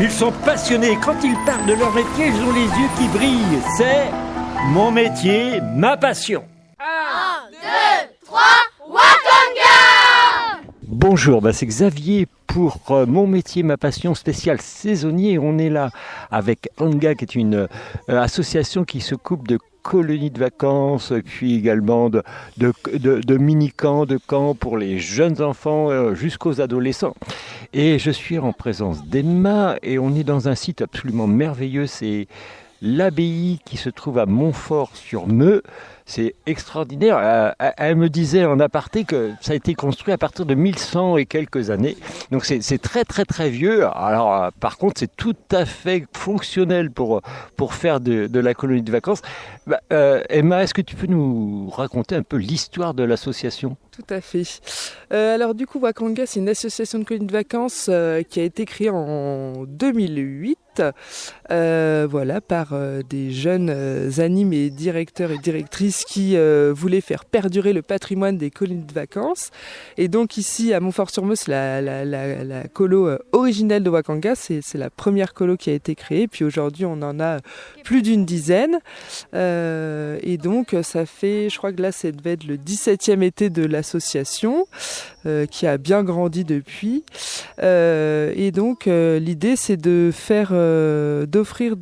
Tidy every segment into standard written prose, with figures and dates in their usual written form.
Ils sont passionnés. Quand ils parlent de leur métier, ils ont les yeux qui brillent. C'est mon métier, ma passion. 1, 2, 3, Wakanga! Bonjour, c'est Xavier pour mon métier, ma passion spéciale saisonnier. On est là avec Anga, qui est une association qui s'occupe de colonies de vacances, puis également de mini-camps, de camps pour les jeunes enfants jusqu'aux adolescents. Et je suis en présence d'Emma et on est dans un site absolument merveilleux, c'est l'abbaye qui se trouve à Montfort-sur-Meux. C'est extraordinaire. Elle me disait en aparté que ça a été construit à partir de 1100 et quelques années. Donc c'est très très très vieux. Alors par contre c'est tout à fait fonctionnel pour faire de la colonie de vacances. Emma, est-ce que tu peux nous raconter un peu l'histoire de l'association ? Tout à fait. Alors du coup, Wakanga, c'est une association de colonies de vacances qui a été créée en 2008 par des jeunes animés, directeurs et directrices qui voulaient faire perdurer le patrimoine des colonies de vacances. Et donc ici, à Montfort-sur-Meux, c'est la colo originelle de Wakanga. C'est la première colo qui a été créée. Puis aujourd'hui, on en a plus d'une dizaine. Et donc, ça fait, je crois que là, ça devait être le 17e été de l'association, qui a bien grandi depuis. Et donc, l'idée, c'est d'offrir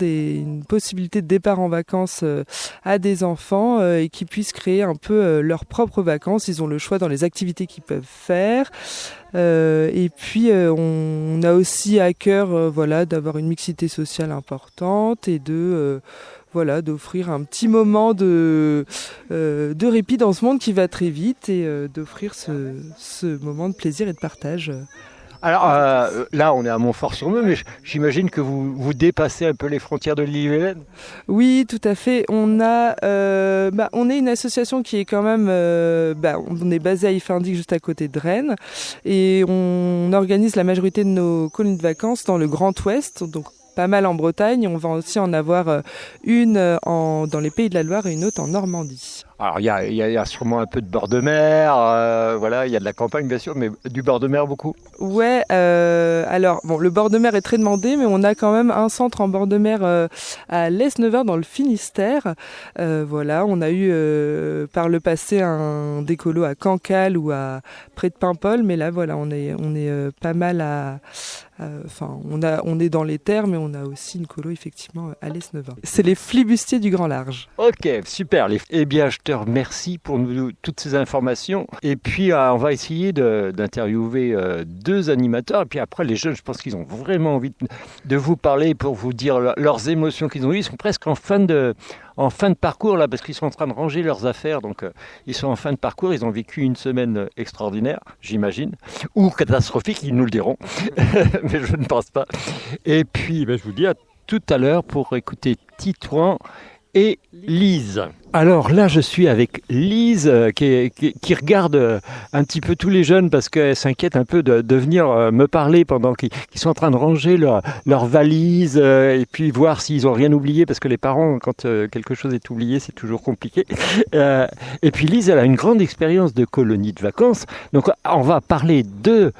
une possibilité de départ en vacances à des enfants et qui puissent créer un peu leurs propres vacances. Ils ont le choix dans les activités qu'ils peuvent faire. Et puis, on a aussi à cœur d'avoir une mixité sociale importante et d'offrir un petit moment de répit dans ce monde qui va très vite et d'offrir ce moment de plaisir et de partage. Alors là, on est à Montfort-sur-Meux, mais j'imagine que vous dépassez un peu les frontières de l'île-et-Vilaine. Oui, tout à fait. On est une association qui est quand même... on est basé à Iffindic, juste à côté de Rennes. Et on organise la majorité de nos colonies de vacances dans le Grand Ouest, donc pas mal en Bretagne. On va aussi en avoir une dans les Pays de la Loire et une autre en Normandie. Alors il y a sûrement un peu de bord de mer, il y a de la campagne bien sûr, mais du bord de mer beaucoup. Ouais, le bord de mer est très demandé, mais on a quand même un centre en bord de mer à l'Esneveur dans le Finistère. On a eu par le passé un décolo à Cancale ou près de Paimpol, mais là on est pas mal on est dans les terres, mais on a aussi une colo effectivement à l'Esneveur. C'est les flibustiers du Grand Large. Ok, super. Eh bien, je te remercie pour toutes ces informations. Et puis, on va essayer d'interviewer deux animateurs. Et puis après, les jeunes, je pense qu'ils ont vraiment envie de vous parler pour vous dire leurs émotions qu'ils ont eues. Ils sont presque en fin de parcours là, parce qu'ils sont en train de ranger leurs affaires. Donc, ils sont en fin de parcours. Ils ont vécu une semaine extraordinaire, j'imagine, ou catastrophique, ils nous le diront. Mais je ne pense pas. Et puis, je vous dis à tout à l'heure pour écouter Titouan et Lise. Alors là, je suis avec Lise qui regarde un petit peu tous les jeunes parce qu'elle s'inquiète un peu de venir me parler pendant qu'ils sont en train de ranger leurs valises et puis voir s'ils n'ont rien oublié parce que les parents, quand quelque chose est oublié, c'est toujours compliqué. Et puis Lise, elle a une grande expérience de colonie de vacances. Donc on va parler de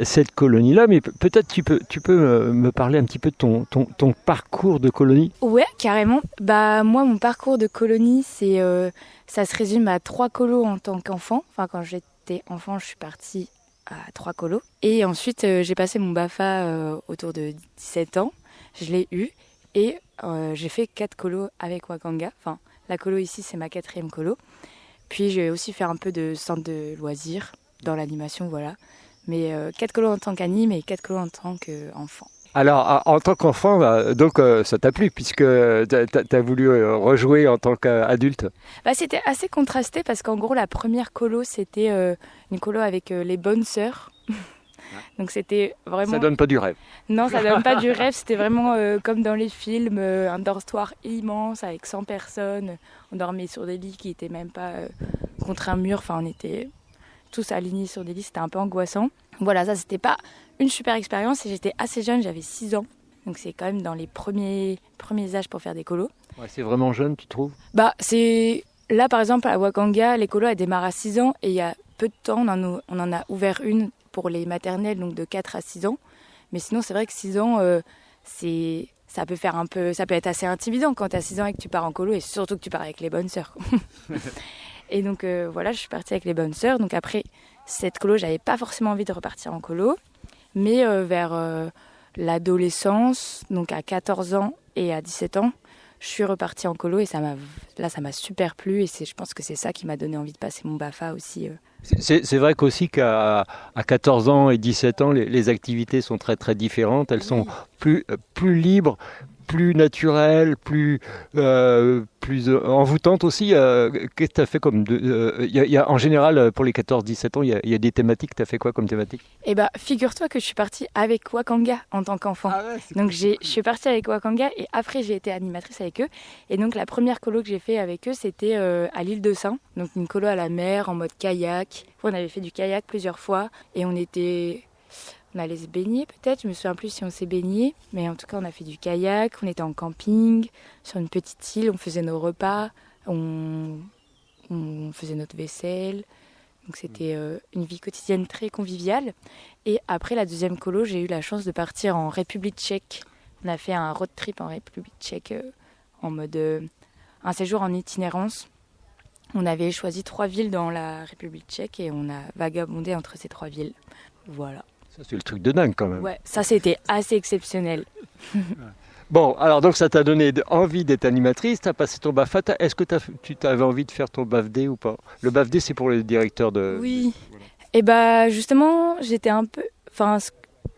cette colonie-là, mais peut-être tu peux me parler un petit peu de ton parcours de colonie. Ouais, carrément. Moi, mon parcours de colonie, ça se résume à 3 colos en tant qu'enfant. Enfin, quand j'étais enfant, je suis partie à 3 colos. Et ensuite, j'ai passé mon BAFA autour de 17 ans. Je l'ai eu et j'ai fait 4 colos avec Wakanga. Enfin, la colo ici, c'est ma 4e colo. Puis, j'ai aussi fait un peu de centre de loisirs dans l'animation, voilà. Mais 4 colos en tant qu'anime et 4 colos en tant qu'enfant. Alors, en tant qu'enfant, ça t'a plu puisque t'as voulu rejouer en tant qu'adulte. C'était assez contrasté parce qu'en gros, la première colo, c'était une colo avec les bonnes sœurs. Donc c'était vraiment... Ça donne pas du rêve. Non, ça donne pas du rêve. C'était vraiment comme dans les films, un dortoir immense avec 100 personnes. On dormait sur des lits qui étaient même pas contre un mur. Enfin, on était tous alignés sur des lits. C'était un peu angoissant. Voilà, ça, c'était pas une super expérience. Et j'étais assez jeune, j'avais 6 ans. Donc c'est quand même dans les premiers âges pour faire des colos. Ouais, c'est vraiment jeune, tu trouves ? C'est... Là, par exemple, à Wakanga, les colos, elles démarrent à 6 ans. Et il y a peu de temps, on en a ouvert une pour les maternelles, donc de 4 à 6 ans. Mais sinon, c'est vrai que 6 ans, ça peut être assez intimidant quand tu as 6 ans et que tu pars en colo, et surtout que tu pars avec les bonnes sœurs. Et donc voilà, je suis partie avec les bonnes sœurs. Donc après cette colo, j'avais pas forcément envie de repartir en colo. Mais vers l'adolescence, donc à 14 ans et à 17 ans, je suis repartie en colo et ça m'a super plu. Et je pense que c'est ça qui m'a donné envie de passer mon BAFA aussi. C'est vrai qu'aussi qu'à 14 ans et 17 ans, les activités sont très très différentes. Elles sont plus libres, plus naturelles, plus envoûtantes aussi. Qu'est-ce que tu as fait comme... en général, pour les 14-17 ans, il y a des thématiques. Tu as fait quoi comme thématique? Eh bien, figure-toi que je suis partie avec Wakanga en tant qu'enfant. Ah ouais, donc je suis partie avec Wakanga et après j'ai été animatrice avec eux. Et donc la première colo que j'ai fait avec eux, c'était à l'île de Saint. Donc une colo à la mer en mode kayak. On avait fait du kayak plusieurs fois et on allait se baigner peut-être, je me souviens plus si on s'est baigné, mais en tout cas on a fait du kayak, on était en camping, sur une petite île, on faisait nos repas, on faisait notre vaisselle, donc c'était une vie quotidienne très conviviale. Et après la deuxième colo, j'ai eu la chance de partir en République tchèque. On a fait un road trip en République tchèque en mode un séjour en itinérance. On avait choisi 3 villes dans la République tchèque et on a vagabondé entre ces 3 villes. Voilà. Ça, c'est le truc de dingue quand même. Ouais, ça c'était assez exceptionnel. Bon, alors donc ça t'a donné envie d'être animatrice, tu as passé ton BAFA. Est-ce que tu avais envie de faire ton BAFD ou pas? Le BAFD, c'est pour les directeurs de... Oui. Et bah justement, j'étais un peu... Enfin,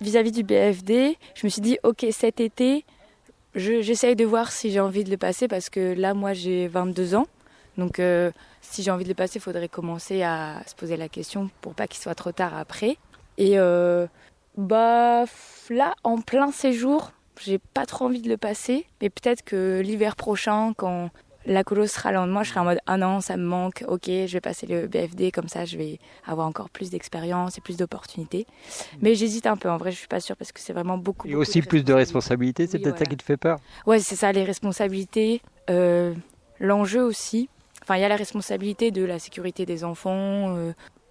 vis-à-vis du BFD, je me suis dit, ok, cet été, j'essaye de voir si j'ai envie de le passer parce que là, moi, j'ai 22 ans. Donc, si j'ai envie de le passer, il faudrait commencer à se poser la question pour pas qu'il soit trop tard après. Et là, en plein séjour, j'ai pas trop envie de le passer. Mais peut-être que l'hiver prochain, quand la colo sera là, moi, je serai en mode « Ah non, ça me manque, ok, je vais passer le BFD, comme ça, je vais avoir encore plus d'expérience et plus d'opportunités. » Mais j'hésite un peu, en vrai, je suis pas sûre parce que c'est vraiment beaucoup Et aussi plus de responsabilités, c'est peut-être ça qui te fait peur? Ouais, c'est ça, les responsabilités, l'enjeu aussi. Enfin, il y a la responsabilité de la sécurité des enfants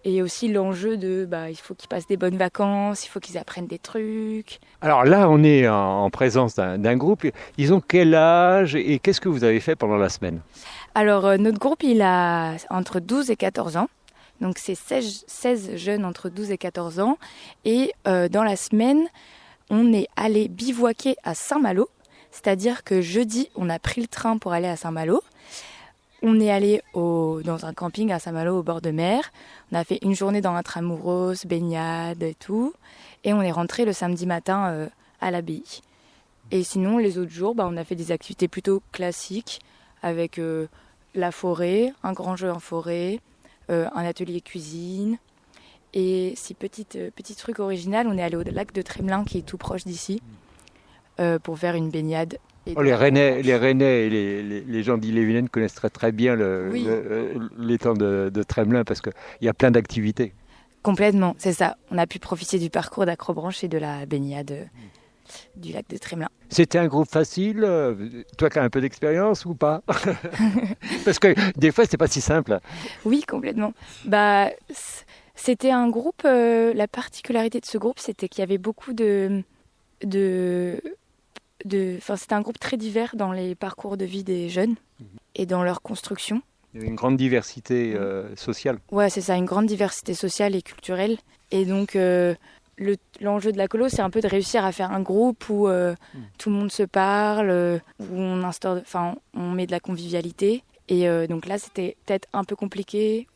et aussi l'enjeu de il faut qu'ils passent des bonnes vacances, il faut qu'ils apprennent des trucs. Alors là, on est en présence d'un groupe. Ils ont quel âge et qu'est-ce que vous avez fait pendant la semaine? Alors, notre groupe, il a entre 12 et 14 ans. Donc, c'est 16 jeunes entre 12 et 14 ans. Et dans la semaine, on est allé bivouaquer à Saint-Malo. C'est-à-dire que jeudi, on a pris le train pour aller à Saint-Malo. On est allé dans un camping à Saint-Malo au bord de mer. On a fait une journée dans l'intramuros, baignade et tout. Et on est rentré le samedi matin à l'abbaye. Et sinon, les autres jours, on a fait des activités plutôt classiques avec la forêt, un grand jeu en forêt, un atelier cuisine. Et si petit truc original, on est allé au lac de Tremelin qui est tout proche d'ici pour faire une baignade. Les Rennais et les gens d'Ille-et-Vilaine connaissent très très bien l'étang de Tremelin parce qu'il y a plein d'activités. Complètement, c'est ça. On a pu profiter du parcours d'Acrobranche et de la baignade du lac de Tremelin. C'était un groupe facile, toi qui as un peu d'expérience ou pas? Parce que des fois, c'est pas si simple. Oui, complètement. C'était un groupe, la particularité de ce groupe, c'était qu'il y avait beaucoup c'était un groupe très divers dans les parcours de vie des jeunes et dans leur construction. Il y a une grande diversité sociale. Ouais, c'est ça, une grande diversité sociale et culturelle. Et donc, l'enjeu de la colo, c'est un peu de réussir à faire un groupe où tout le monde se parle, où on met de la convivialité. Et donc là, c'était peut-être un peu compliqué,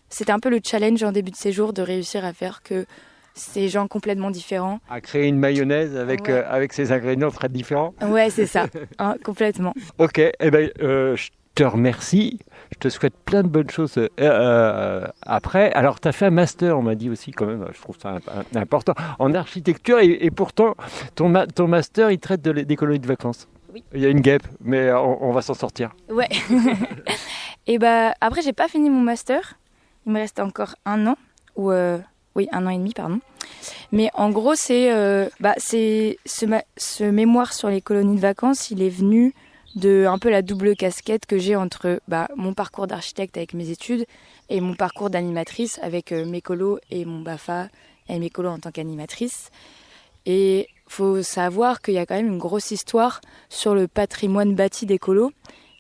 c'était un peu le challenge en début de séjour de réussir à faire que ces gens complètement différents. À créer une mayonnaise avec ces ingrédients très différents. Ouais, c'est ça, complètement. Ok, je te remercie. Je te souhaite plein de bonnes choses après. Alors, tu as fait un master, on m'a dit aussi quand même, je trouve ça important, en architecture. Et pourtant, ton master, il traite des colonies de vacances. Oui. Il y a une guêpe, mais on va s'en sortir. Ouais. Et après, j'ai pas fini mon master. Il me reste encore 1 an, oui, 1 an et demi, pardon. Mais en gros, c'est ce mémoire sur les colonies de vacances, il est venu de un peu la double casquette que j'ai entre mon parcours d'architecte avec mes études et mon parcours d'animatrice avec mes colos et mon BAFA et mes colos en tant qu'animatrice. Et faut savoir qu'il y a quand même une grosse histoire sur le patrimoine bâti des colos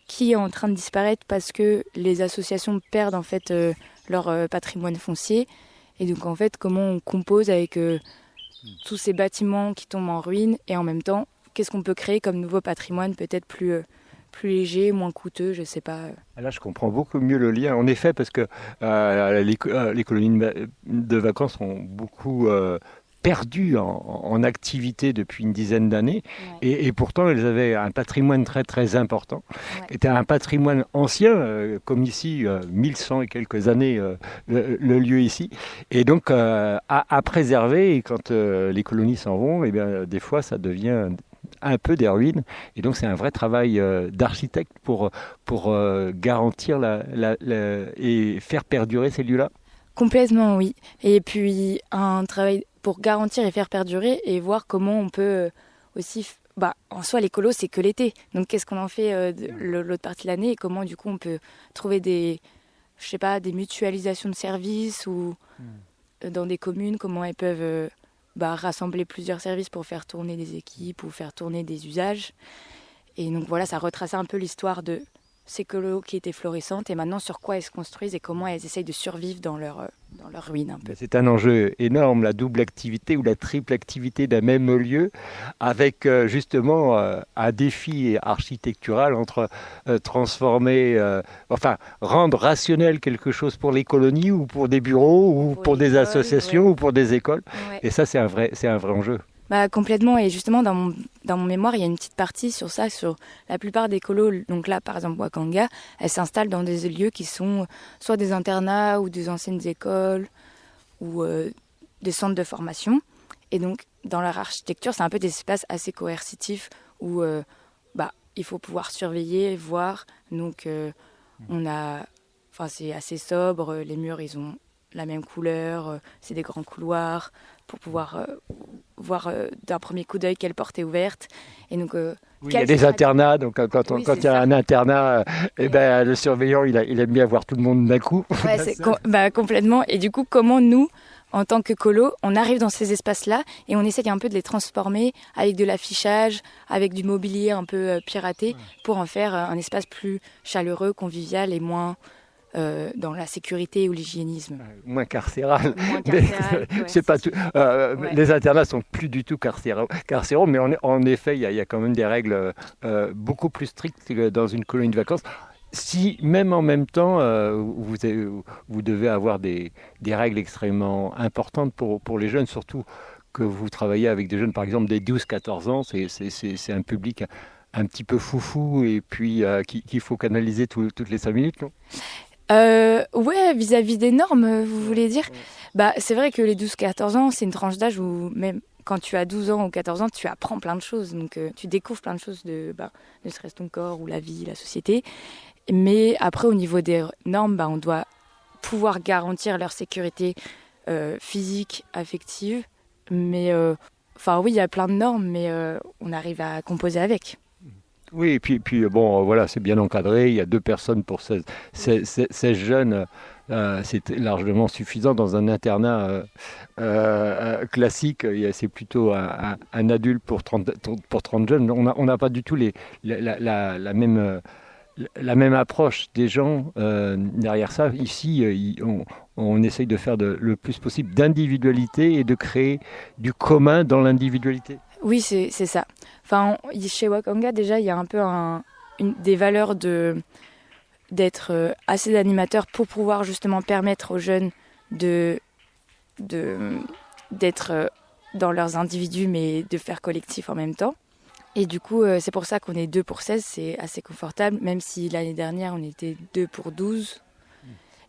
qui est en train de disparaître parce que les associations perdent en fait leur patrimoine foncier. Et donc en fait, comment on compose avec tous ces bâtiments qui tombent en ruine et en même temps, qu'est-ce qu'on peut créer comme nouveau patrimoine peut-être plus léger, moins coûteux, je sais pas. Là, je comprends beaucoup mieux le lien. En effet, parce que les colonies de vacances ont beaucoup perdu en activité depuis une dizaine d'années. Ouais. Et pourtant, elles avaient un patrimoine très, très important. Ouais. C'était un patrimoine ancien, comme ici, 1100 et quelques années, le lieu ici. Et donc, à préserver. Et quand les colonies s'en vont, eh bien, des fois, ça devient un peu des ruines. Et donc, c'est un vrai travail d'architecte pour garantir et faire perdurer ces lieux-là. Complètement, oui. Et puis, un travail pour garantir et faire perdurer et voir comment on peut aussi... en soi, l'écolo, c'est que l'été. Donc, qu'est-ce qu'on en fait l'autre partie de l'année et comment, du coup, on peut trouver des mutualisations de services ou dans des communes, comment elles peuvent rassembler plusieurs services pour faire tourner des équipes ou faire tourner des usages. Et donc, voilà, ça retraçait un peu l'histoire de ces colos qui étaient florissantes et maintenant sur quoi elles se construisent et comment elles essayent de survivre dans leur ruine un peu. C'est un enjeu énorme, la double activité ou la triple activité d'un même lieu, avec justement un défi architectural entre transformer, rendre rationnel quelque chose pour les colonies ou pour des bureaux ou pour des associations ou pour des écoles. Ouais. Et ça, c'est un vrai enjeu. Complètement, et justement dans mon mémoire il y a une petite partie sur ça, sur la plupart des colos. Donc là par exemple Wakanga, elles s'installent dans des lieux qui sont soit des internats ou des anciennes écoles ou des centres de formation, et donc dans leur architecture c'est un peu des espaces assez coercitifs où il faut pouvoir surveiller, voir. Donc c'est assez sobre, les murs ils ont la même couleur, c'est des grands couloirs pour pouvoir voir d'un premier coup d'œil quelle porte est ouverte. Et donc, il y a des internats, donc quand il y a un internat, le surveillant il aime bien voir tout le monde d'un coup. Ouais, complètement. Et du coup, comment nous, en tant que colo, on arrive dans ces espaces-là et on essaye un peu de les transformer avec de l'affichage, avec du mobilier un peu piraté, pour en faire un espace plus chaleureux, convivial et moins dans la sécurité ou l'hygiénisme. Moins carcéral. C'est pas tout. Les internats sont plus du tout carcéraux, mais en effet, il y a quand même des règles beaucoup plus strictes que dans une colonie de vacances. Si même en même temps, vous devez avoir des règles extrêmement importantes pour les jeunes, surtout que vous travaillez avec des jeunes, par exemple des 12-14 ans, c'est un public un petit peu foufou et puis qu'il faut canaliser toutes les 5 minutes, non ? Ouais, vis-à-vis des normes, vous voulez dire ? C'est vrai que les 12-14 ans, c'est une tranche d'âge où même quand tu as 12 ans ou 14 ans, tu apprends plein de choses. Donc tu découvres plein de choses ne serait-ce ton corps ou la vie, la société. Mais après, au niveau des normes, on doit pouvoir garantir leur sécurité physique, affective. Mais oui, il y a plein de normes, mais on arrive à composer avec. Oui, et puis voilà, c'est bien encadré. Il y a 2 personnes pour 16 jeunes. C'est largement suffisant. Dans un internat classique, c'est plutôt un adulte pour 30 jeunes. On n'a pas du tout la même approche des gens derrière ça. Ici, on essaye de faire le plus possible d'individualité et de créer du commun dans l'individualité. Oui, c'est ça. Chez Wakanga, déjà, il y a un peu des valeurs d'être assez d'animateurs pour pouvoir justement permettre aux jeunes d'être dans leurs individus, mais de faire collectif en même temps. Et du coup, c'est pour ça qu'on est 2 pour 16, c'est assez confortable, même si l'année dernière, on était 2 pour 12.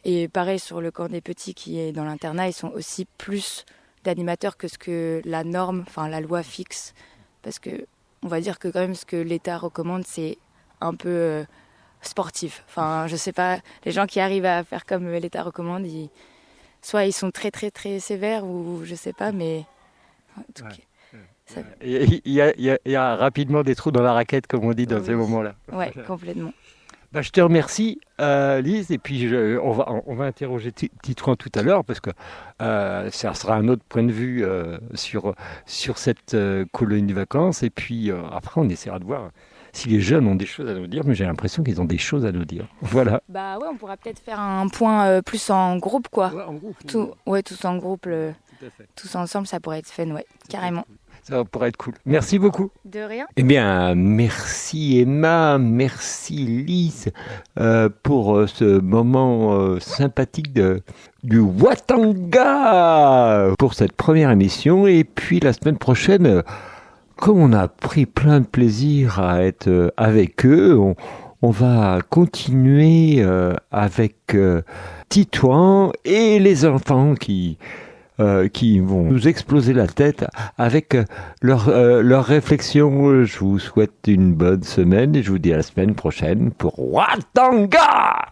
Et pareil, sur le camp des petits qui est dans l'internat, ils sont aussi plus d'animateurs que ce que la norme, la loi fixe. Parce que on va dire que quand même ce que l'État recommande, c'est un peu sportif. Je sais pas, les gens qui arrivent à faire comme l'État recommande, soit ils sont très très très sévères ou je sais pas, mais en tout cas, il y a rapidement des trous dans la raquette, comme on dit dans ces moments-là. Ouais, complètement. Je te remercie, Lise, et puis on va interroger Titouan tout à l'heure, parce que ça sera un autre point de vue sur cette colonie de vacances, et puis après on essaiera de voir si les jeunes ont des choses à nous dire, mais j'ai l'impression qu'ils ont des choses à nous dire. Voilà. Bah ouais, on pourra peut-être faire un point plus en groupe, quoi. Ouais, en groupe. Tous en groupe, Tout à fait. tous ensemble, ça pourrait être fun, ouais, carrément. Ça pourrait être cool. Merci beaucoup. De rien. Eh bien, merci Emma, merci Lise pour ce moment sympathique du Watanga pour cette première émission. Et puis la semaine prochaine, comme on a pris plein de plaisir à être avec eux, on va continuer avec Titouan et les enfants qui vont nous exploser la tête avec leurs réflexions. Je vous souhaite une bonne semaine et je vous dis à la semaine prochaine pour Watanga.